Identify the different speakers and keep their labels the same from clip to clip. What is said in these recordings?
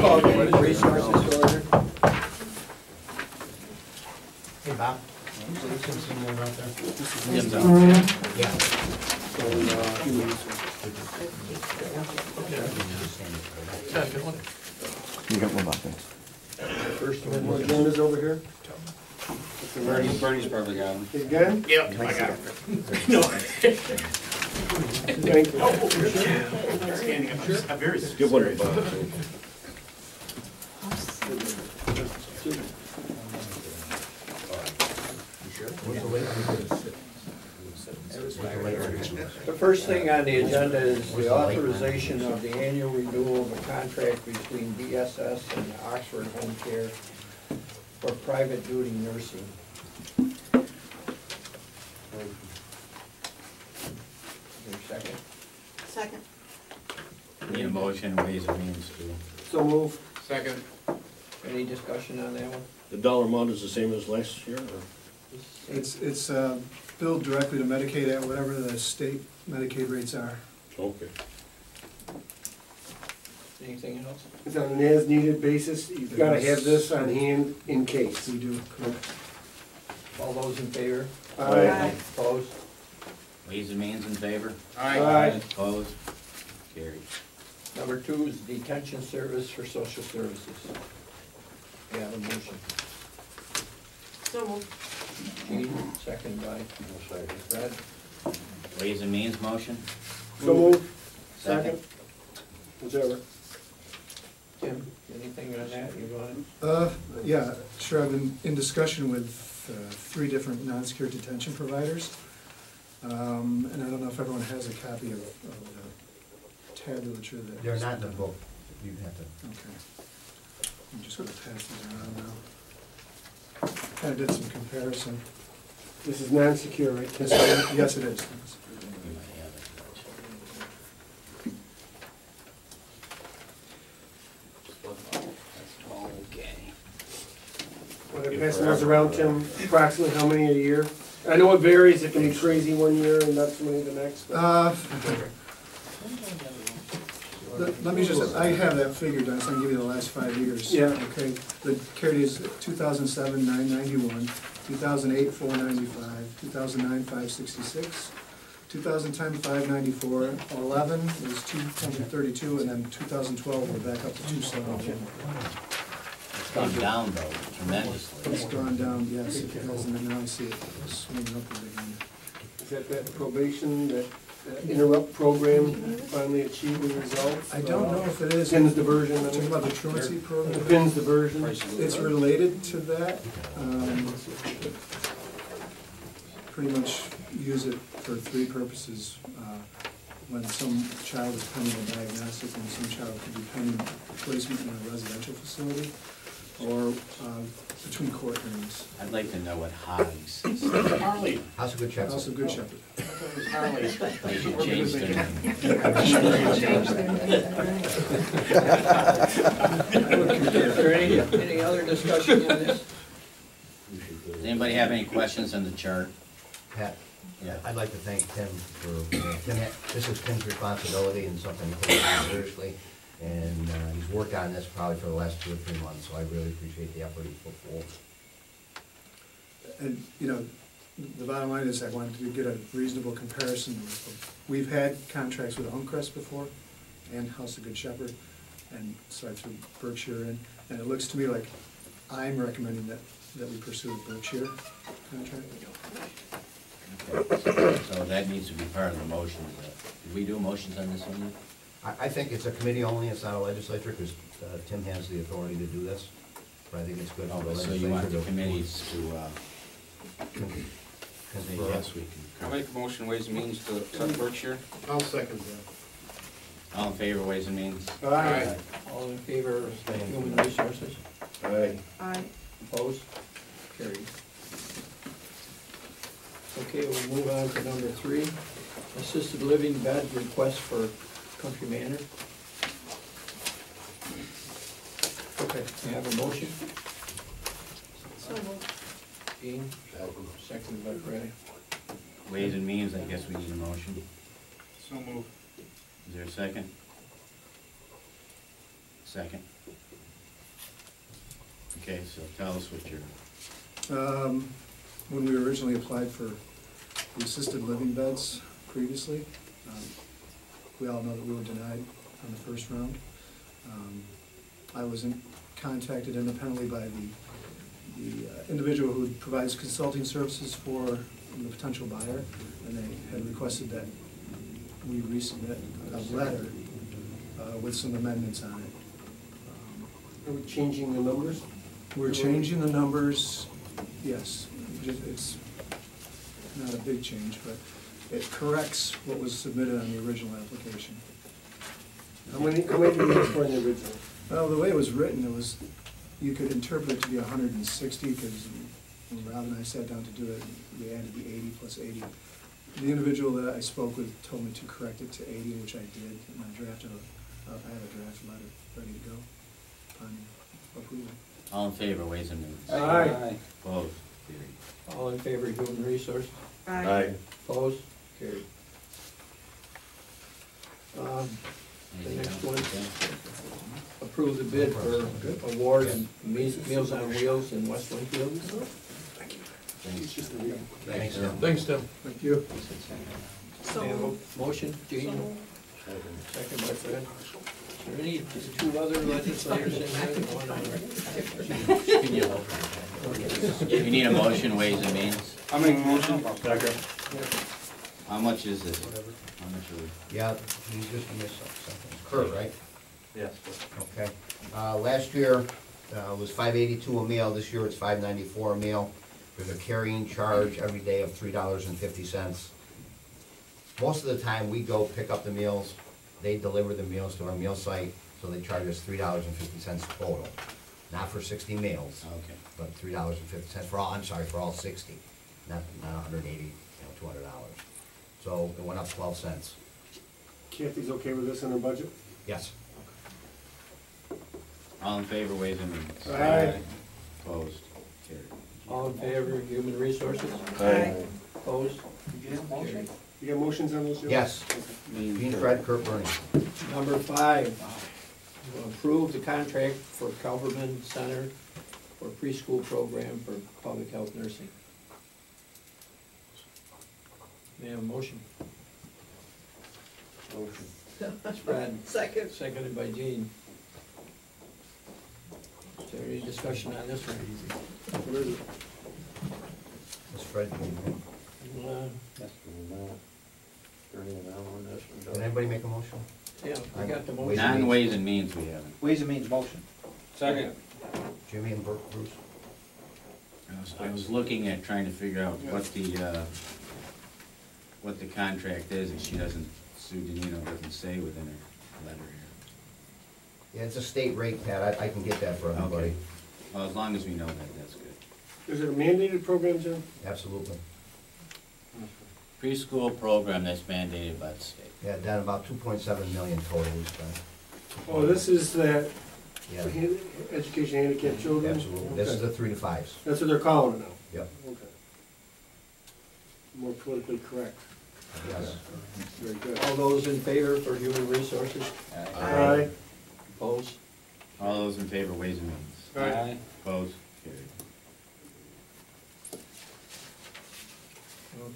Speaker 1: call human resources to order.
Speaker 2: Hey, Bob.
Speaker 3: You got one back there.
Speaker 1: First one, more agendas over here.
Speaker 4: Bernie's probably got him.
Speaker 1: You good?
Speaker 4: Yep, I got him.
Speaker 1: Thank you.
Speaker 4: I'm very
Speaker 3: Give one to Bob.
Speaker 1: The first thing on the agenda is the authorization of the annual renewal of a contract between DSS and Oxford Home Care for private duty nursing. Is there a second?
Speaker 5: Second.
Speaker 4: Need a motion, ways and means to.
Speaker 1: So move.
Speaker 4: Second.
Speaker 1: Any discussion on that one?
Speaker 3: The dollar amount is the same as last year, or?
Speaker 6: It's billed directly to Medicaid at whatever the state Medicaid rates are.
Speaker 3: Okay.
Speaker 1: Anything else?
Speaker 7: It's on an as-needed basis, you've gotta have this on hand in case.
Speaker 6: We do, correct.
Speaker 1: All those in favor?
Speaker 7: Aye.
Speaker 1: Opposed?
Speaker 4: Ways and means in favor?
Speaker 7: Aye.
Speaker 4: Opposed? Carried.
Speaker 1: Number 2 is detention service for social services. We have a motion.
Speaker 5: So moved.
Speaker 1: Gene, second by Fred.
Speaker 4: Ways and means motion?
Speaker 7: So move.
Speaker 4: Second.
Speaker 7: Whichever.
Speaker 1: Tim, anything on that you want?
Speaker 6: Yeah, sure, I've been in discussion with 3 different non-secure detention providers. And I don't know if everyone has a copy of the tabulature that.
Speaker 2: They're not in the book. You have to.
Speaker 6: Okay. I'm just gonna pass these around now. Kind of did some comparison.
Speaker 7: This is non-secure, right?
Speaker 6: Yes, it is.
Speaker 4: You might have it. Okay.
Speaker 7: When they're passing those around, Tim, approximately how many a year? I know it varies, it can be crazy one year and not so many the next. But
Speaker 6: Let me just, I have that figure, Dennis, I can give you the last 5 years.
Speaker 7: Yeah.
Speaker 6: Okay, the carry is 2007, 991, 2008, 495, 2009, 566, 2010, 594, 11 is 232, and then 2012, we're back up to 271.
Speaker 4: It's gone down though tremendously.
Speaker 6: It's gone down, yes, it has, and then now I see it swinging upward again.
Speaker 7: is that probation, that interrupt program finally achieving results?
Speaker 6: I don't know if it is.
Speaker 7: PINS diversion.
Speaker 6: Talking about the truancy
Speaker 7: The
Speaker 6: program?
Speaker 7: PINS diversion.
Speaker 6: It's related to that. Pretty much use it for 3 purposes. When some child is pending a diagnostic and some child could be pending placement in a residential facility, or between court hearings.
Speaker 4: I'd like to know what Hogs is.
Speaker 2: Harley. House of Good Shepherd.
Speaker 6: Also Good Shepherd.
Speaker 4: They should change their name.
Speaker 1: Is there any other discussion on this?
Speaker 4: Does anybody have any questions on the chart?
Speaker 2: Pat,
Speaker 4: Yeah.
Speaker 2: I'd like to thank Tim for, this is Tim's responsibility and something he takes very seriously. And he's worked on this probably for the last 2 or 3 months, so I really appreciate the effort he put forward.
Speaker 6: And, you know, the bottom line is I wanted to get a reasonable comparison. We've had contracts with Uncrest before and House of Good Shepherd, and so I threw Berkshire in. And it looks to me like I'm recommending that we pursue the Berkshire contract.
Speaker 4: Okay. So that needs to be part of the motion. Did we do motions on this one?
Speaker 2: I think it's a committee only, it's not a legislature, because Tim has the authority to do this. But I think it's good for the
Speaker 4: Oh, so
Speaker 2: legislature.
Speaker 4: you want the
Speaker 2: to-
Speaker 4: committees to, say yes, we can.
Speaker 8: I'll make a motion, Ways and Means, to accept Berkshire.
Speaker 7: I'll second that.
Speaker 4: All in favor, ways and means?
Speaker 7: Aye.
Speaker 1: All in favor of human resources?
Speaker 3: Aye.
Speaker 5: Aye.
Speaker 1: Opposed? Carried. Okay, we'll move on to number 3. Assisted living bed request for Country Manor. Okay, we have a motion.
Speaker 5: So moved.
Speaker 1: Dean, seconded by Brad.
Speaker 4: Ways and means, I guess we need a motion.
Speaker 8: So moved.
Speaker 4: Is there a second? Second. Okay, so tell us what you're,
Speaker 6: When we originally applied for the assisted living beds previously, we all know that we were denied on the first round. I was contacted independently by the individual who provides consulting services for the potential buyer, and they had requested that we resubmit a letter with some amendments on it.
Speaker 7: Are we changing the numbers?
Speaker 6: We're changing the numbers, yes. It's not a big change, but it corrects what was submitted on the original application.
Speaker 7: How many did we ask for in the original?
Speaker 6: Well, the way it was written, it was, you could interpret it to be 160, because when Rob and I sat down to do it, we added the 80 plus 80. The individual that I spoke with told me to correct it to 80, which I did, and I drafted I have a draft letter ready to go upon approval.
Speaker 4: all in favor, Ways and Means?
Speaker 7: Aye.
Speaker 4: Opposed? Carried.
Speaker 1: All in favor of human resources?
Speaker 3: Aye.
Speaker 1: Opposed? Carried. The next one, approve the bid for award and Meals on Wheels in West Winfield.
Speaker 4: Thanks, Tim.
Speaker 3: Thanks, Tim.
Speaker 6: Thank you.
Speaker 5: So
Speaker 1: May I have
Speaker 5: moved.
Speaker 1: a motion,
Speaker 5: So
Speaker 1: Gene?
Speaker 5: moved.
Speaker 1: Second by Fred. Is there any, two other legislators in there that want to?
Speaker 4: You need a motion, Ways and Means?
Speaker 8: I'll make a motion.
Speaker 4: How much is this? How much are we?
Speaker 2: Yeah, you just missed something. Kurt, right?
Speaker 8: Yes.
Speaker 2: Okay. Last year, it was $5.82 a meal. This year, it's $5.94 a meal. There's a carrying charge every day of $3.50. Most of the time, we go pick up the meals. They deliver the meals to our meal site, so they charge us $3.50 total. Not for 60 meals,
Speaker 4: Okay.
Speaker 2: but $3.50 for all, I'm sorry, for all 60, not 180, $200. So it went up 12 cents.
Speaker 7: Kathy's okay with this in her budget?
Speaker 2: Yes.
Speaker 4: All in favor, Ways and Means?
Speaker 7: Aye.
Speaker 4: Opposed? Carried.
Speaker 1: All in favor of human resources?
Speaker 5: Aye.
Speaker 1: Opposed? Carried.
Speaker 7: You got motions on those, Joe?
Speaker 2: Yes. Gene, Fred, Kurt, Bernie.
Speaker 1: Number 5, approve the contract for Calverman Center for preschool program for public health nursing. May I have a motion? Fred,
Speaker 5: Second.
Speaker 1: seconded by Gene. Is there any discussion on this one?
Speaker 7: What is it?
Speaker 2: It's Fred. Did anybody make a motion?
Speaker 1: Yeah, I got the motion.
Speaker 4: Not in Ways and Means, we haven't.
Speaker 8: Ways and Means motion. Second.
Speaker 2: Jimmy and Bruce?
Speaker 4: I was looking at trying to figure out what the contract is, and she doesn't, Sue Denino doesn't say within her letter here.
Speaker 2: Yeah, it's a state rate, Pat. I can get that for everybody.
Speaker 4: Okay. Well, as long as we know that, that's good.
Speaker 7: Is it a mandated program, Jim?
Speaker 2: Absolutely.
Speaker 4: Preschool program that's mandated by the state.
Speaker 2: Yeah, down about 2.7 million total we spent.
Speaker 7: Oh, this is that
Speaker 2: Yeah,
Speaker 7: education handicapped children?
Speaker 2: absolutely. This is
Speaker 7: Okay.
Speaker 2: the 3 to 5s.
Speaker 7: That's what they're calling it now?
Speaker 2: Yep.
Speaker 7: Okay. More politically correct.
Speaker 2: Yes.
Speaker 7: Very good.
Speaker 1: All those in favor for human resources?
Speaker 7: Aye.
Speaker 1: Opposed?
Speaker 4: All those in favor, Ways and Means?
Speaker 7: Aye.
Speaker 4: Opposed? Carried.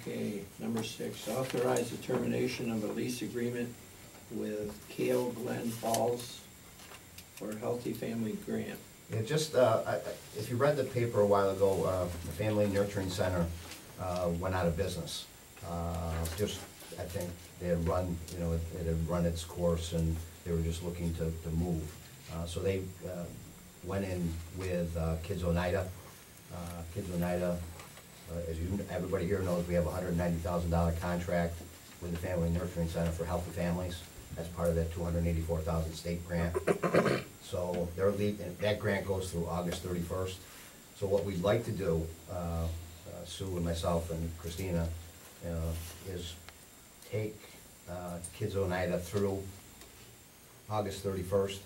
Speaker 1: Okay, number 6, authorize the termination of a lease agreement with Kale Glen Falls for a Healthy Family Grant.
Speaker 2: Yeah, just, if you read the paper a while ago, the Family Nurturing Center went out of business. Just, I think they had run, it had run its course and they were just looking to move. So they went in with Kids Oneida. Kids Oneida, as everybody here knows, we have a $190,000 contract with the Family Nurturing Center for Healthy Families. That's part of that $284,000 state grant. So that grant goes through August 31st. So what we'd like to do, Sue and myself and Christina, is take Kids Oneida through August 31st.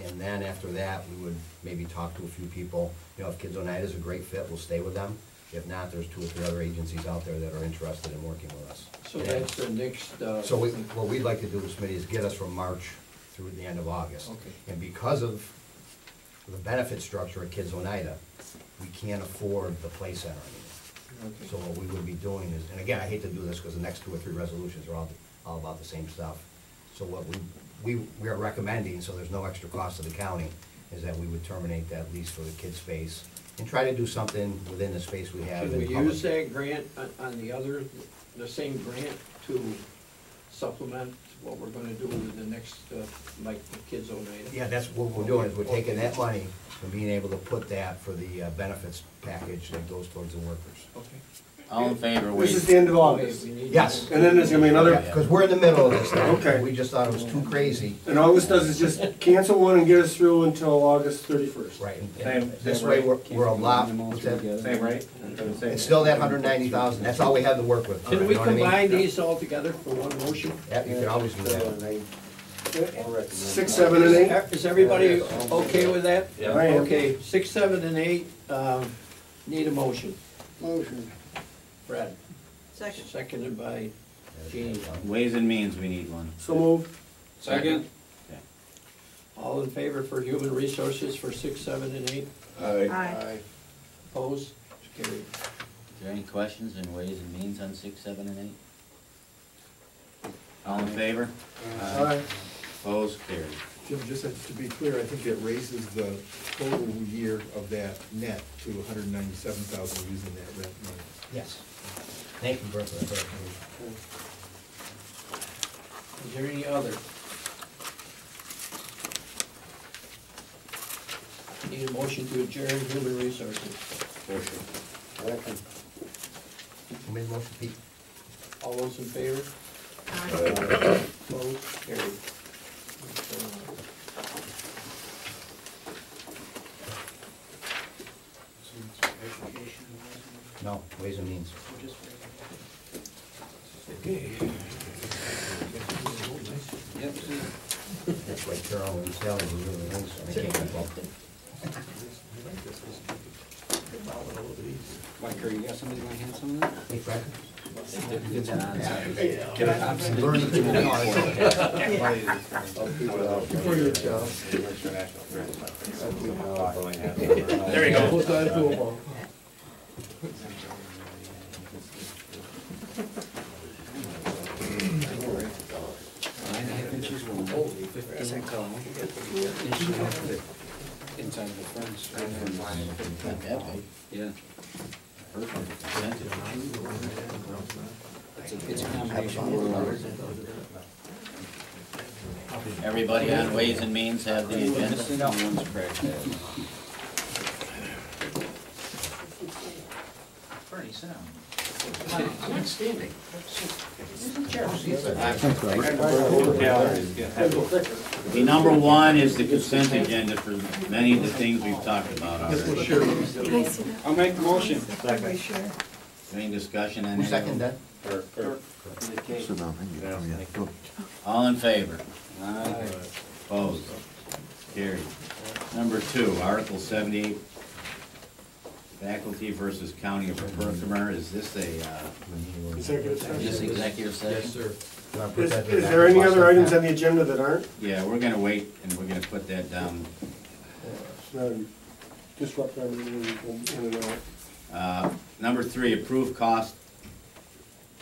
Speaker 2: And then after that, we would maybe talk to a few people. If Kids Oneida is a great fit, we'll stay with them. If not, there's 2 or 3 other agencies out there that are interested in working with us.
Speaker 1: So that's the next,
Speaker 2: So what we'd like to do, Smitty, is get us from March through the end of August.
Speaker 1: Okay.
Speaker 2: And because of for the benefit structure at Kids Oneida, we can't afford the play center anymore. So what we would be doing is, and again, I hate to do this because the next 2 or 3 resolutions are all about the same stuff. So what we are recommending, so there's no extra cost to the county, is that we would terminate that lease for the kids' space and try to do something within the space we have.
Speaker 1: Can we
Speaker 2: in public.
Speaker 1: use that grant on the same grant to supplement what we're gonna do with the next, like the Kids Oneida?
Speaker 2: Yeah, that's what we're doing, is we're taking that money and being able to put that for the benefits package that goes towards the workers.
Speaker 1: Okay.
Speaker 4: All in favor,
Speaker 7: This is
Speaker 4: wait.
Speaker 7: the end of August,
Speaker 1: We need-
Speaker 2: Yes.
Speaker 7: and then there's gonna be another,
Speaker 2: Because we're in the middle of this now.
Speaker 7: Okay.
Speaker 2: We just thought it was too crazy.
Speaker 7: and all this does is just cancel one and get us through until August 31st.
Speaker 2: Right. and
Speaker 8: Same-
Speaker 2: This
Speaker 8: same
Speaker 2: way,
Speaker 8: rate.
Speaker 2: we're a lot, what's that?
Speaker 8: Same rate?
Speaker 2: It's still that 190,000, that's all we have to work with.
Speaker 1: Can
Speaker 2: You
Speaker 1: we
Speaker 2: know what I mean?
Speaker 1: combine these all together for one motion?
Speaker 2: Yeah, you can always do that.
Speaker 7: 6, 7, and 8.
Speaker 1: Is everybody okay with that?
Speaker 8: Yeah.
Speaker 7: I am.
Speaker 1: Okay, 6, 7, and 8, need a motion.
Speaker 6: Motion.
Speaker 1: Brad,
Speaker 5: Second.
Speaker 1: seconded by Gene.
Speaker 4: Ways and Means, we need one.
Speaker 7: So moved.
Speaker 8: Second?
Speaker 1: All in favor for human resources for 6, 7, and 8?
Speaker 5: Aye.
Speaker 1: Opposed? Carried.
Speaker 4: Is there any questions in Ways and Means on 6, 7, and 8? All in favor?
Speaker 7: Aye.
Speaker 4: Opposed, carried.
Speaker 9: Jim, just to be clear, I think it raises the total year of that net to 197,000 using that rent money.
Speaker 2: Yes. Thank you, Brett, for that.
Speaker 1: Is there any other? Need a motion to adjourn human resources.
Speaker 2: Who made the motion, Pete?
Speaker 1: All those in favor?
Speaker 5: Aye.
Speaker 1: Opposed? Carried.
Speaker 2: No, Ways and Means.
Speaker 1: Okay.
Speaker 2: That's why Carol and Sally were really nice, and I can't keep up.
Speaker 8: Mike, you got somebody want to hand some of that?
Speaker 2: Hey, Fred?
Speaker 6: Before your job.
Speaker 8: There you go. Inside the fence.
Speaker 4: Yeah. Perfect.
Speaker 8: It's a combination.
Speaker 4: Everybody on Ways and Means have the agenda? Bernie, sit down.
Speaker 2: I'm not standing.
Speaker 4: The number one is the consent agenda for many of the things we've talked about already.
Speaker 8: I'll make the motion.
Speaker 4: Any discussion on
Speaker 2: Who
Speaker 4: that?
Speaker 2: seconded that?
Speaker 4: All in favor? Opposed? Carried. Number two, Article 78, faculty versus county of Herkimer. Is this a,
Speaker 7: Executive session.
Speaker 4: this executive session?
Speaker 2: Yes, sir. You wanna put
Speaker 7: Is
Speaker 2: that to the
Speaker 7: there any
Speaker 2: back?
Speaker 7: other items on the agenda that aren't?
Speaker 4: Yeah, we're gonna wait and we're gonna put that down.
Speaker 7: Disrupt our meeting in and out.
Speaker 4: Number three, approved cost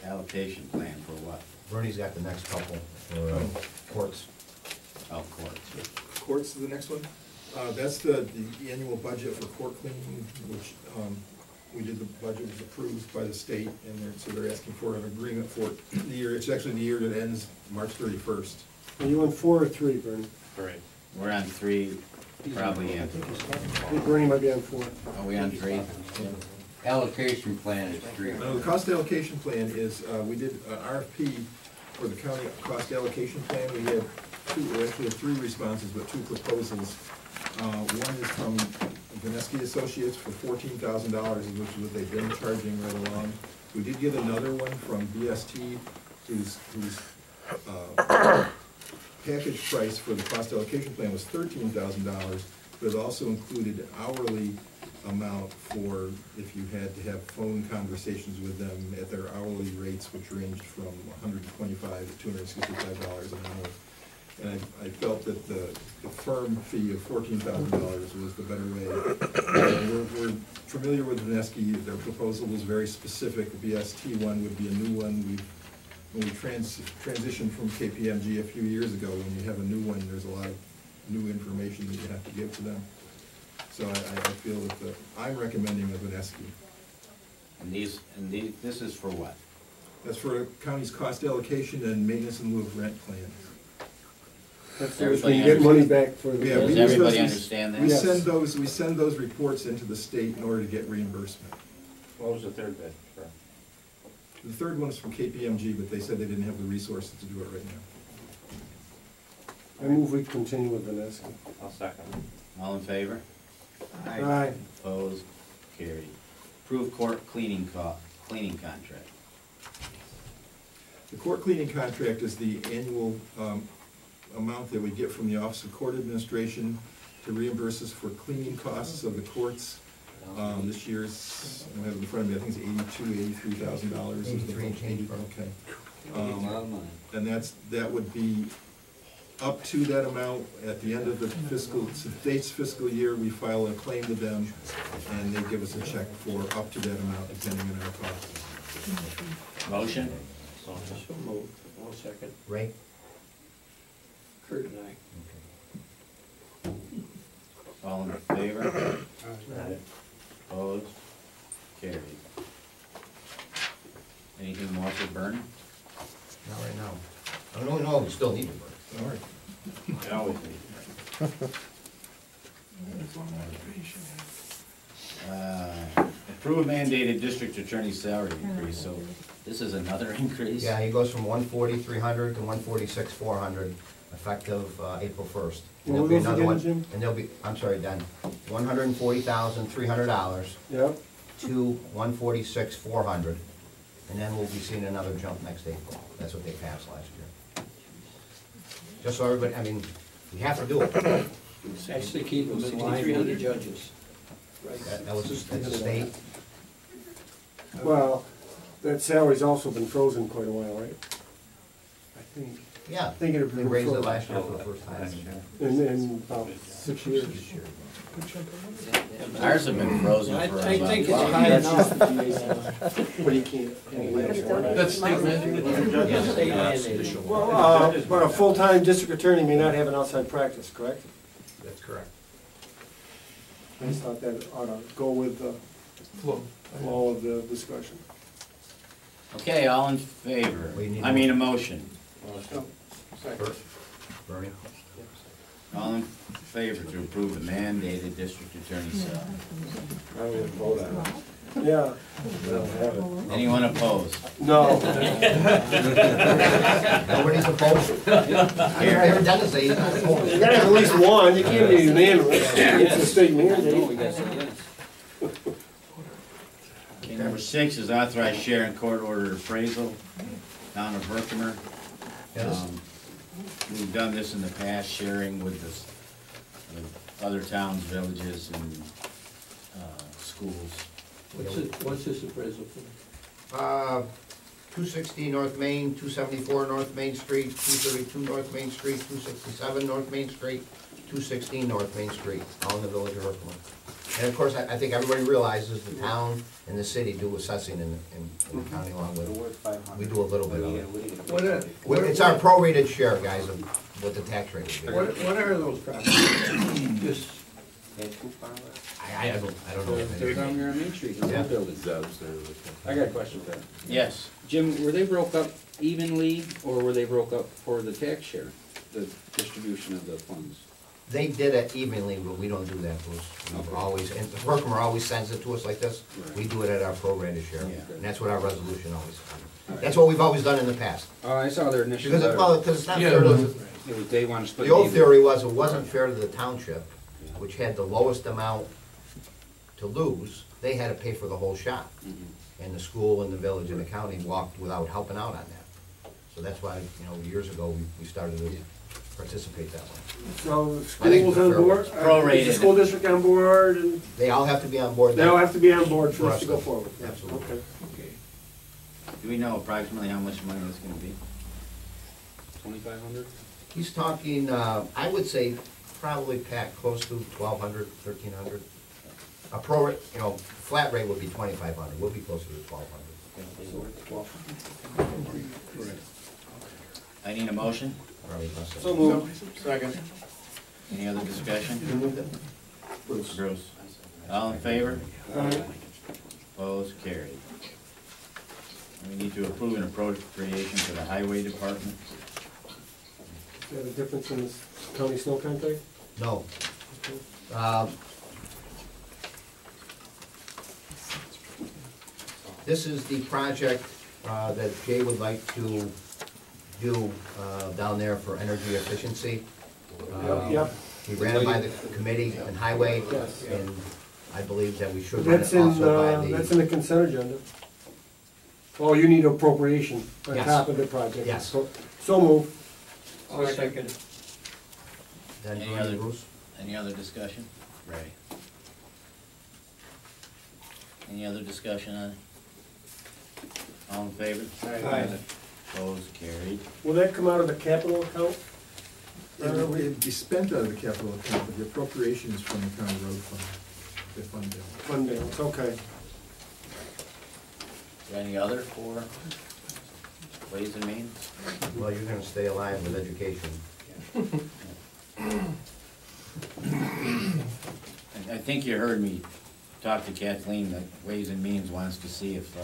Speaker 4: allocation plan for what?
Speaker 2: Bernie's got the next couple for courts.
Speaker 4: Oh, courts.
Speaker 9: Courts is the next one. That's the annual budget for court cleaning, which, we did, the budget was approved by the state, and so they're asking for an agreement for the year, it's actually the year that ends March 31st.
Speaker 7: Are you on 4 or 3, Bernie?
Speaker 8: Right.
Speaker 4: We're on three, probably in.
Speaker 7: I think Bernie might be on 4.
Speaker 4: Are we on three?
Speaker 10: Allocation plan is 3.
Speaker 9: The cost allocation plan is, we did an RFP for the county cost allocation plan. We had actually 3 responses, but 2 proposals. One is from Vineski Associates for $14,000, which is what they've been charging right along. We did get another one from BST, whose package price for the cost allocation plan was $13,000, but it also included an hourly amount for if you had to have phone conversations with them at their hourly rates, which ranged from $125 to $265 an hour. And I felt that the firm fee of $14,000 was the better way. We're familiar with Vineski. Their proposal was very specific. The BST one would be a new one. When we transitioned from KPMG a few years ago, when you have a new one, there's a lot of new information that you have to give to them. So I feel that I'm recommending the Vineski.
Speaker 10: And these, this is for what?
Speaker 9: That's for county's cost allocation and maintenance in lieu of rent plan.
Speaker 7: That's so we can get money back for the.
Speaker 9: Yeah, we
Speaker 10: Does
Speaker 9: use
Speaker 10: everybody
Speaker 9: those-
Speaker 10: understand that?
Speaker 9: We
Speaker 7: Yes.
Speaker 9: send those reports into the state in order to get reimbursement.
Speaker 8: What was the third bid for?
Speaker 9: The third one is from KPMG, but they said they didn't have the resources to do it right now.
Speaker 7: I move we continue with Vanessa.
Speaker 8: I'll second.
Speaker 10: All in favor?
Speaker 7: Aye.
Speaker 10: Opposed? Carried. Approve court cleaning contract.
Speaker 9: The court cleaning contract is the annual amount that we get from the Office of Court Administration to reimburse us for cleaning costs of the courts. This year's, I have it in front of me, I think it's $83,000.
Speaker 2: 83 and change.
Speaker 9: Okay.
Speaker 10: A lot of money.
Speaker 9: And that would be up to that amount. At the end of the state's fiscal year, we file a claim to them, and they give us a check for up to that amount, depending on our costs.
Speaker 10: Motion?
Speaker 1: So moved. 1 second.
Speaker 2: Ray?
Speaker 1: Kurt and I.
Speaker 10: All in favor? Opposed? Carried. Anything more for Bernie?
Speaker 2: Not right now. Oh, no, we still need it, but.
Speaker 9: All right.
Speaker 8: I always need.
Speaker 10: Approve mandated district attorney salary increase, so this is another increase?
Speaker 2: Yeah, he goes from 140,300 to 146,400, effective April 1st. And
Speaker 7: What
Speaker 2: there'll be
Speaker 7: was
Speaker 2: another
Speaker 7: again,
Speaker 2: one.
Speaker 7: Jim?
Speaker 2: And there'll be, I'm sorry, Dan, $140,300
Speaker 7: Yep.
Speaker 2: to 146,400. And then we'll be seeing another jump next April. That's what they passed last year. Just so everybody, I mean, we have to do it.
Speaker 1: That's to keep us in line with the judges.
Speaker 2: That was, that's the state.
Speaker 7: Well, that salary's also been frozen quite a while, right? I think,
Speaker 2: Yeah,
Speaker 7: thinking of
Speaker 2: they raised it last year for the first time.
Speaker 7: in about 6 years.
Speaker 10: Ours have been frozen
Speaker 1: I
Speaker 10: for
Speaker 1: think it's
Speaker 10: about.
Speaker 1: high enough.
Speaker 7: But he can't.
Speaker 1: That's state mandated.
Speaker 7: Well, but a full-time district attorney may not have an outside practice, correct?
Speaker 2: That's correct.
Speaker 7: I just thought that ought to go with the flow of the discussion.
Speaker 10: Okay, all in favor?
Speaker 2: We need
Speaker 10: I mean, a motion.
Speaker 2: First, Bernie?
Speaker 10: All in favor to approve the mandated district attorney salary?
Speaker 8: I would vote on it.
Speaker 7: Yeah.
Speaker 10: Anyone opposed?
Speaker 7: No.
Speaker 2: Nobody's opposed? I heard Dennis say he's not opposed.
Speaker 7: You gotta have at least one, you can't be unanimous, it's a state mandate.
Speaker 10: Okay, number 6 is authorized share in court order appraisal, town of Herkimer.
Speaker 2: Yes.
Speaker 10: We've done this in the past, sharing with other towns, villages, and schools.
Speaker 1: What's this appraisal for?
Speaker 2: 260 North Main, 274 North Main Street, 232 North Main Street, 267 North Main Street, 216 North Main Street, all in the village of Herkimer. And of course, I think everybody realizes the town and the city do assessing in the county along with it. We do a little bit of it. It's our prorated share, guys, of what the tax rate would be.
Speaker 1: What are those properties? Just,
Speaker 2: I don't know.
Speaker 8: They're down here on Main Street, in
Speaker 2: Yeah.
Speaker 8: that building. I got a question for that.
Speaker 10: Yes.
Speaker 8: Jim, were they broke up evenly, or were they broke up for the tax share, the distribution of the funds?
Speaker 2: They did it evenly, but we don't do that to us. We've always, and Herkimer always sends it to us like this. We do it at our prorated share.
Speaker 10: Yeah.
Speaker 2: And that's what our resolution always says. That's what we've always done in the past.
Speaker 8: Oh, I saw their initial
Speaker 2: Because,
Speaker 8: letter.
Speaker 2: because it's not fair to,
Speaker 8: They want to split
Speaker 2: the
Speaker 8: it
Speaker 2: old
Speaker 8: even.
Speaker 2: theory was it wasn't fair to the township, which had the lowest amount to lose. They had to pay for the whole shop. And the school and the village and the county walked without helping out on that. So that's why, years ago, we started to participate that way.
Speaker 7: So
Speaker 2: I think
Speaker 7: schools on
Speaker 2: the
Speaker 7: board,
Speaker 10: prorated.
Speaker 7: is the school district on board, and
Speaker 2: They all have to be on board.
Speaker 7: they all have to be on board for
Speaker 2: For
Speaker 7: us
Speaker 2: us
Speaker 7: to go
Speaker 2: to-
Speaker 7: forward.
Speaker 2: absolutely.
Speaker 7: Okay.
Speaker 1: okay.
Speaker 10: Do we know approximately how much money it's gonna be?
Speaker 8: 2,500?
Speaker 2: He's talking, I would say probably pack close to 1,200, 1,300. A flat rate would be 2,500, we'll be closer to 1,200.
Speaker 10: I need a motion.
Speaker 2: Probably less than-
Speaker 7: So moved.
Speaker 10: Second. Any other discussion?
Speaker 3: Bruce.
Speaker 10: Bruce. All in favor?
Speaker 7: Aye.
Speaker 10: Opposed, carried. We need to approve an appropriation for the highway department.
Speaker 7: Is that a difference in this county snow contract?
Speaker 2: No. This is the project that Jay would like to do down there for energy efficiency.
Speaker 7: Yep.
Speaker 2: He ran it by the committee and highway,
Speaker 7: Yes.
Speaker 2: and I believe that we should run
Speaker 7: That's
Speaker 2: it
Speaker 7: in,
Speaker 2: also by
Speaker 7: that's in
Speaker 2: the,
Speaker 7: the consent agenda. Oh, you need appropriation on
Speaker 2: Yes.
Speaker 7: top of the project?
Speaker 2: Yes.
Speaker 7: So move.
Speaker 1: I'll second.
Speaker 2: then
Speaker 10: Any other-
Speaker 2: Bruce.
Speaker 10: Any other discussion? Ray. Any other discussion on it? All in favor?
Speaker 1: Aye.
Speaker 10: Opposed, carried.
Speaker 7: Will that come out of the capital account?
Speaker 9: It'd be spent out of the capital account, but the appropriation is from the county road fund, the fund bill.
Speaker 7: Fund balance, okay.
Speaker 10: Is there any other for Ways and Means?
Speaker 2: Well, you're gonna stay alive with education.
Speaker 10: I think you heard me talk to Kathleen, that Ways and Means wants to see if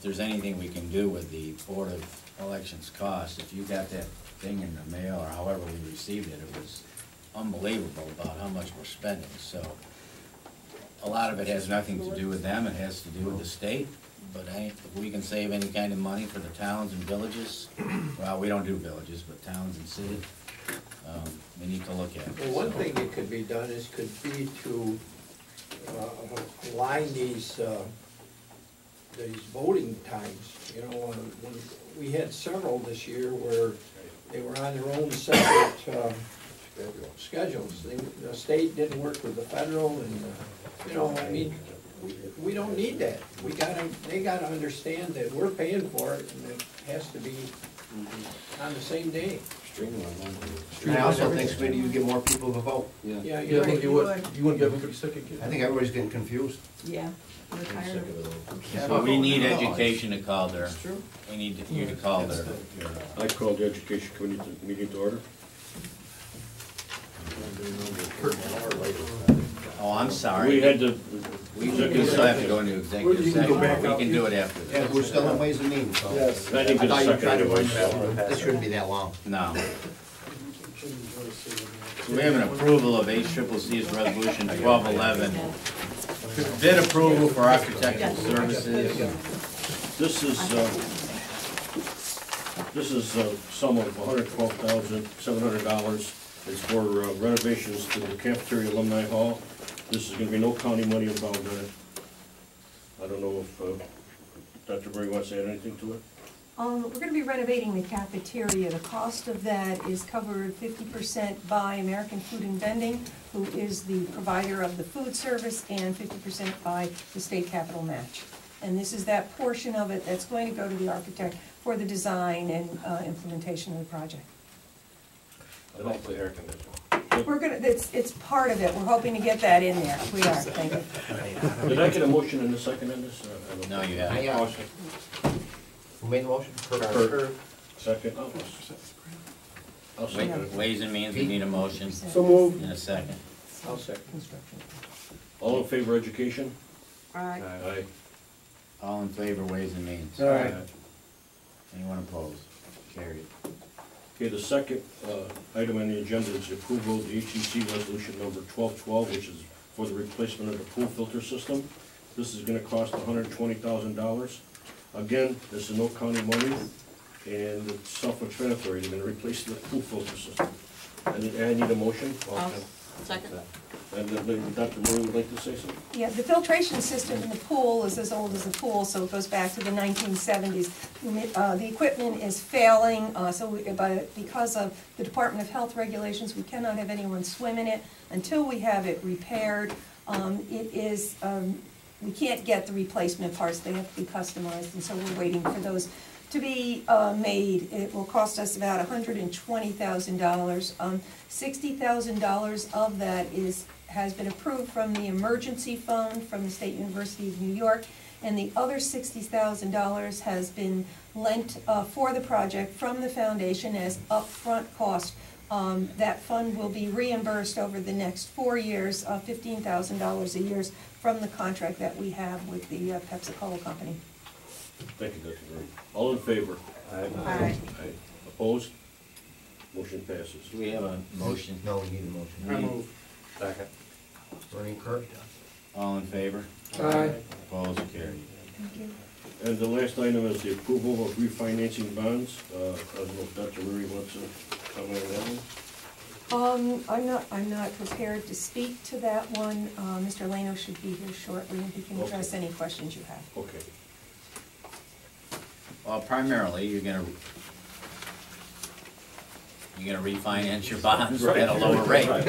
Speaker 10: there's anything we can do with the Board of Elections costs. If you got that thing in the mail, or however we received it, it was unbelievable about how much we're spending, so. A lot of it has nothing to do with them, it has to do with the state, but if we can save any kind of money for the towns and villages, well, we don't do villages, but towns and cities, we need to look at it.
Speaker 1: Well, one thing that could be done could be to align these voting times. You know, we had several this year where they were on their own separate schedules. The state didn't work with the federal, and, you know, I mean, we don't need that. They gotta understand that we're paying for it, and it has to be on the same day.
Speaker 2: And I also think, Smitty, you get more people to vote.
Speaker 1: Yeah,
Speaker 5: You're right, you would.
Speaker 3: You wouldn't get everybody sick again?
Speaker 2: I think everybody's getting confused.
Speaker 5: Yeah, we're tired of it.
Speaker 10: So we need education to call their, we need you to call their.
Speaker 3: I called the education committee meeting to order.
Speaker 10: Oh, I'm sorry.
Speaker 3: We had to,
Speaker 10: We still have to go into executive
Speaker 7: You can go back
Speaker 10: session, we
Speaker 7: out.
Speaker 10: can do it after
Speaker 2: Yeah,
Speaker 10: this.
Speaker 2: we're still in Ways and Means, so.
Speaker 7: Yes.
Speaker 3: I think
Speaker 2: I
Speaker 3: it's
Speaker 2: thought you were
Speaker 3: second
Speaker 2: trying to run
Speaker 3: anyway.
Speaker 2: that, this shouldn't be that long.
Speaker 10: No. So we have an approval of HCCC's resolution 1211. Bid approval for architectural services.
Speaker 3: This is a sum of $112,700. It's for renovations to the cafeteria alumni hall. This is gonna be no county money involved in it. I don't know if Dr. Berry wants to add anything to it?
Speaker 11: We're gonna be renovating the cafeteria. The cost of that is covered 50% by American Food and Vending, who is the provider of the food service, and 50% by the state capital match. And this is that portion of it that's going to go to the architect for the design and implementation of the project.
Speaker 3: And hopefully air conditioning.
Speaker 11: It's part of it. We're hoping to get that in there. We are, thank you.
Speaker 3: Did I get a motion in a second on this? I don't know.
Speaker 10: No, you haven't.
Speaker 2: Who made the motion?
Speaker 3: Kurt. Second. I'll second it.
Speaker 10: Ways and Means, we need a motion
Speaker 7: So move.
Speaker 10: in a second.
Speaker 1: I'll second.
Speaker 3: All in favor of education?
Speaker 5: Aye.
Speaker 3: Aye.
Speaker 10: All in favor, Ways and Means.
Speaker 7: All right.
Speaker 10: Anyone opposed? Carried.
Speaker 3: Okay, the second item on the agenda is the approval of the HEC resolution number 1212, which is for the replacement of the pool filter system. This is gonna cost $120,000. Again, this is no county money, and it's self-explanatory. They're gonna replace the pool filter system. I need a motion.
Speaker 5: Second.
Speaker 3: And Dr. Murray would like to say something?
Speaker 11: Yeah, the filtration system in the pool is as old as the pool, so it goes back to the 1970s. The equipment is failing, because of the Department of Health regulations, we cannot have anyone swim in it until we have it repaired. We can't get the replacement parts, they have to be customized, and so we're waiting for those to be made. It will cost us about $120,000. $60,000 of that has been approved from the emergency fund from the State University of New York, and the other $60,000 has been lent for the project from the foundation as upfront cost. That fund will be reimbursed over the next 4 years, $15,000 a year from the contract that we have with the Pepsi-Cola company.
Speaker 3: Thank you, Dr. Murray. All in favor?
Speaker 11: Aye.
Speaker 3: Opposed? Motion passes.
Speaker 10: Do we have a motion?
Speaker 2: No, we need a motion.
Speaker 7: I move.
Speaker 10: Second.
Speaker 2: Bernie, Kurt?
Speaker 10: All in favor?
Speaker 7: Aye.
Speaker 10: Opposed, carried.
Speaker 11: Thank you.
Speaker 3: And the last item is the approval of refinancing bonds. I don't know if Dr. Murray wants to comment on that one?
Speaker 11: I'm not prepared to speak to that one. Mr. Lano should be here shortly, and he can address any questions you have.
Speaker 3: Okay.
Speaker 10: Well, primarily, you're gonna refinance your bonds at a lower rate.
Speaker 3: Right.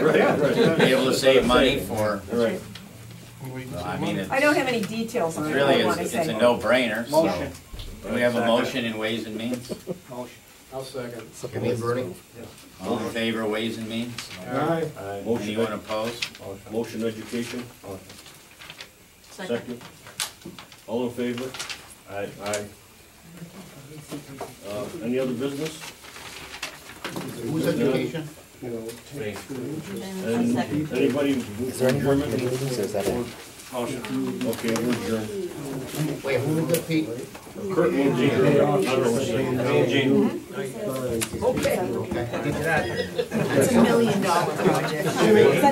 Speaker 10: Be able to save money for,
Speaker 3: Right.
Speaker 10: well, I mean, it's
Speaker 11: I don't have any details on it,
Speaker 10: really,
Speaker 11: I want to
Speaker 10: it's
Speaker 11: say.
Speaker 10: a no-brainer, so.
Speaker 7: Motion.
Speaker 10: Do we have a motion in Ways and Means?
Speaker 7: Motion. I'll second.
Speaker 2: Give me a Bernie?
Speaker 10: All in favor, of Ways and Means?
Speaker 7: Aye.
Speaker 3: Motion,
Speaker 10: Anyone opposed?
Speaker 3: motion education? Second. All in favor? Aye. Any other business?
Speaker 2: Who's education?
Speaker 3: And
Speaker 5: Second.
Speaker 3: anybody move for adjournment? Okay, we're adjourned.
Speaker 2: Wait, who was it, Pete?
Speaker 3: Kurt moved the
Speaker 2: Okay.
Speaker 11: It's $1 million project. I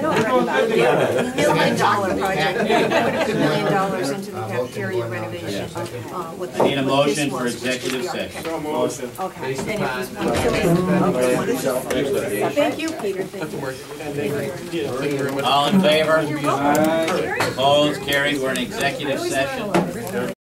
Speaker 11: know right about it. Yeah, $1 million project. We put $1 million into the cafeteria renovation. With
Speaker 10: I need a
Speaker 11: with
Speaker 10: motion
Speaker 11: this
Speaker 10: for
Speaker 11: was, which was the
Speaker 10: executive
Speaker 11: architect.
Speaker 10: session.
Speaker 11: Okay. And it was Thank you, Peter. Thank you.
Speaker 10: All in favor?
Speaker 11: You're welcome.
Speaker 10: Opposed, carried, we're in executive session.